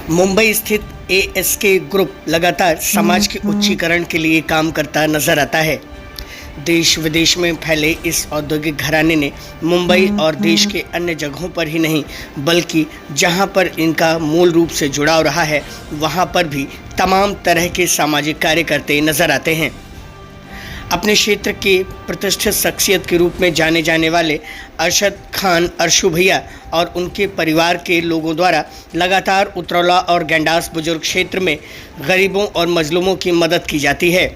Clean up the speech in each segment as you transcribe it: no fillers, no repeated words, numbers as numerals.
मुंबई स्थित ask group लगातार समाज के उच्चीकरण के लिए काम करता नजर आता है। देश विदेश में फैले इस औद्योगिक घराने ने मुंबई और देश के अन्य जगहों पर ही नहीं बल्कि जहां पर इनका मूल रूप से जुड़ाव रहा है वहां पर भी तमाम तरह के सामाजिक कार्य करते नजर आते हैं। अपने क्षेत्र के प्रतिष्ठित शख्सियत के रूप में जाने जाने वाले अरशद खान अर्शु भैया और उनके परिवार के लोगों द्वारा लगातार उतरौला और गैंडास बुजुर्ग क्षेत्र में गरीबों और मजलूमों की मदद की जाती है।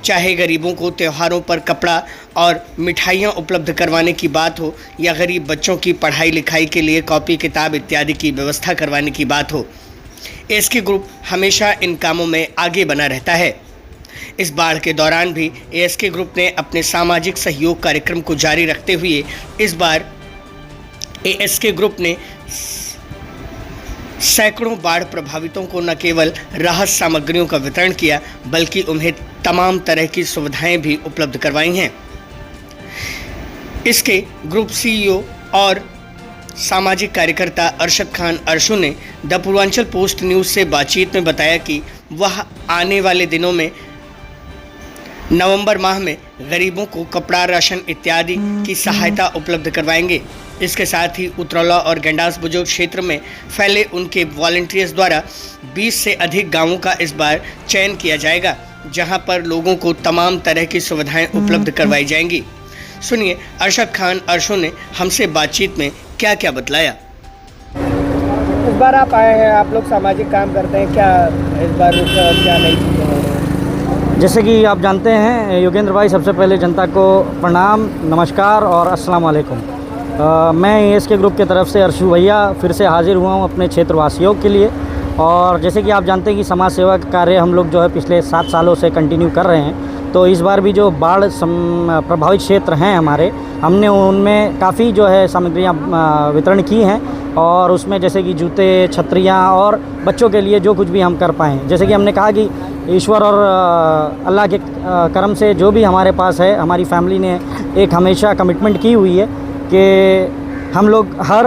चाहे गरीबों को त्योहारों पर कपड़ा और मिठाइयाँ उपलब्ध करवाने की बात हो या गरीब बच्चों की पढ़ाई लिखाई के लिए कॉपी किताब इत्यादि की व्यवस्था करवाने की बात हो, एएसके ग्रुप हमेशा इन कामों में आगे बना रहता है। इस बाढ़ के दौरान भी एएसके ग्रुप ने अपने सामाजिक सहयोग कार्यक्रम को जारी रखते हुए इस बार एएसके ग्रुप ने सैकड़ों बाढ़ प्रभावितों को न केवल राहत सामग्रियों का वितरण किया बल्कि उन्हें तमाम तरह की सुविधाएं भी उपलब्ध करवाई हैं। इसके ग्रुप सीईओ और सामाजिक कार्यकर्ता अरशद खान अर्शु ने द पूर्वांचल पोस्ट न्यूज़ से बातचीत में बताया कि वह आने वाले दिनों में नवंबर माह में गरीबों को कपड़ा, राशन इत्यादि की सहायता उपलब्ध करवाएंगे। इसके साथ ही उतरौला और गैंडास बुजुर्ग क्षेत्र में फैले उनके वॉलंटियर्स द्वारा 20 से अधिक गांवों का इस बार चयन किया जाएगा जहां पर लोगों को तमाम तरह की सुविधाएं उपलब्ध करवाई जाएंगी। सुनिए अरशद खान अर्शु ने हमसे बातचीत में क्या क्या बतलाया। इस बार आप आए हैं, आप लोग सामाजिक काम करते हैं, क्या इस बार क्या नई चीज़ें हो रही हैं? जैसे कि आप जानते हैं योगेंद्र भाई, सबसे पहले जनता को प्रणाम, नमस्कार और अस्सलाम वालेकुम। मैं एएसके ग्रुप के तरफ से अर्शु भैया फिर से हाजिर हुआ हूँ अपने क्षेत्रवासियों के लिए। और जैसे कि आप जानते हैं कि समाज सेवा का कार्य हम लोग जो है पिछले 7 सालों से कंटिन्यू कर रहे हैं, तो इस बार भी जो बाढ़ प्रभावित क्षेत्र हैं हमारे, हमने उनमें काफ़ी जो है सामग्रियाँ वितरण की हैं और उसमें जैसे कि जूते, छतरियाँ और बच्चों के लिए जो कुछ भी हम कर पाएँ। जैसे कि हमने कहा कि ईश्वर और अल्लाह के करम से जो भी हमारे पास है, हमारी फैमिली ने एक हमेशा कमिटमेंट की हुई है कि हम लोग हर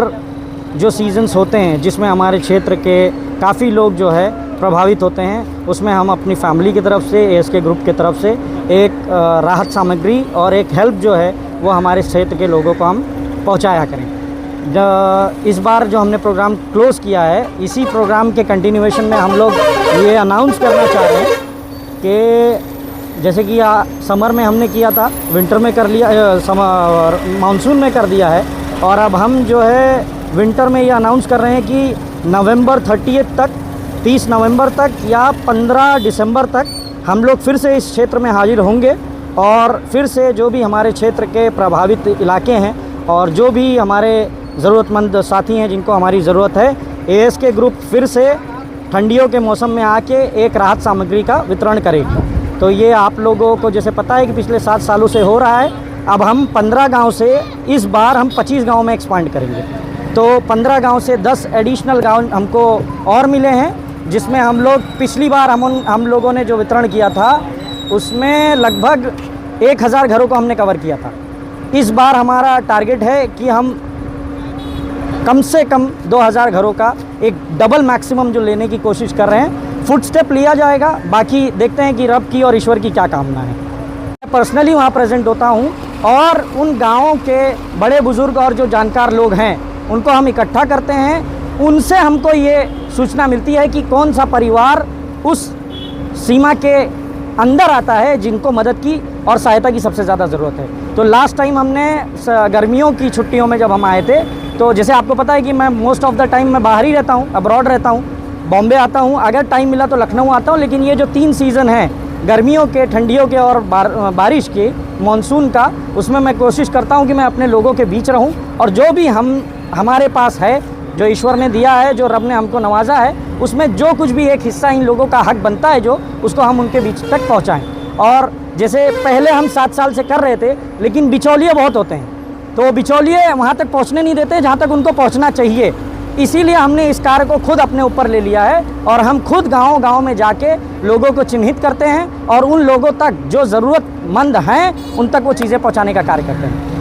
जो सीज़न्स होते हैं जिसमें हमारे क्षेत्र के काफ़ी लोग जो है प्रभावित होते हैं, उसमें हम अपनी फैमिली की तरफ से, एएसके ग्रुप की तरफ से एक राहत सामग्री और एक हेल्प जो है वो हमारे क्षेत्र के लोगों को हम पहुंचाया करें। इस बार जो हमने प्रोग्राम क्लोज़ किया है, इसी प्रोग्राम के कंटिन्यूएशन में हम लोग ये अनाउंस करना चाह रहे हैं कि जैसे कि समर में हमने किया था, विंटर में कर लिया, मानसून में कर दिया है, और अब हम जो है विंटर में ये अनाउंस कर रहे हैं कि नवंबर 30 तक, 30 नवंबर तक या 15 दिसंबर तक हम लोग फिर से इस क्षेत्र में हाजिर होंगे और फिर से जो भी हमारे क्षेत्र के प्रभावित इलाके हैं और जो भी हमारे ज़रूरतमंद साथी हैं जिनको हमारी ज़रूरत है, एएसके ग्रुप फिर से ठंडियों के मौसम में आके एक राहत सामग्री का वितरण करेगी। तो ये आप लोगों को जैसे पता है कि पिछले 7 सालों से हो रहा है। अब हम 15 गांव से इस बार हम 25 गांव में एक्सपांड करेंगे, तो 15 गांव से 10 एडिशनल गांव हमको और मिले हैं, जिसमें हम लोग पिछली बार हम लोगों ने जो वितरण किया था उसमें लगभग 1000 घरों को हमने कवर किया था। इस बार हमारा टारगेट है कि हम कम से कम 2000 घरों का एक डबल मैक्सिमम जो लेने की कोशिश कर रहे हैं। फुट स्टेप लिया जाएगा, बाकी देखते हैं कि रब की और ईश्वर की क्या कामना है। मैं पर्सनली वहाँ प्रेजेंट होता हूँ और उन गाँवों के बड़े बुजुर्ग और जो जानकार लोग हैं उनको हम इकट्ठा करते हैं। उनसे हमको ये सूचना मिलती है कि कौन सा परिवार उस सीमा के अंदर आता है जिनको मदद की और सहायता की सबसे ज़्यादा ज़रूरत है। तो लास्ट टाइम हमने गर्मियों की छुट्टियों में जब हम आए थे, तो जैसे आपको पता है कि मैं मोस्ट ऑफ़ द टाइम मैं बाहर ही रहता हूँ, अब्रॉड रहता हूँ, बॉम्बे आता हूँ, अगर टाइम मिला तो लखनऊ आता हूँ। लेकिन ये जो 3 सीज़न हैं, गर्मियों के, ठंडियों के और बारिश के, मानसून का, उसमें मैं कोशिश करता हूँ कि मैं अपने लोगों के बीच रहूँ और जो भी हमारे पास है, जो ईश्वर ने दिया है, जो रब ने हमको नवाजा है, उसमें जो कुछ भी एक हिस्सा इन लोगों का हक बनता है जो, उसको हम उनके बीच तक पहुंचाएं। और जैसे पहले हम 7 साल से कर रहे थे, लेकिन बिचौलिए बहुत होते हैं, तो बिचौलिए वहां तक पहुंचने नहीं देते जहां तक उनको पहुंचना चाहिए। इसीलिए हमने इस कार्य को खुद अपने ऊपर ले लिया है और हम खुद गाँव में जाके लोगों को चिन्हित करते हैं और उन लोगों तक जो ज़रूरतमंद हैं उन तक वो चीज़ें पहुँचाने का कार्य करते हैं।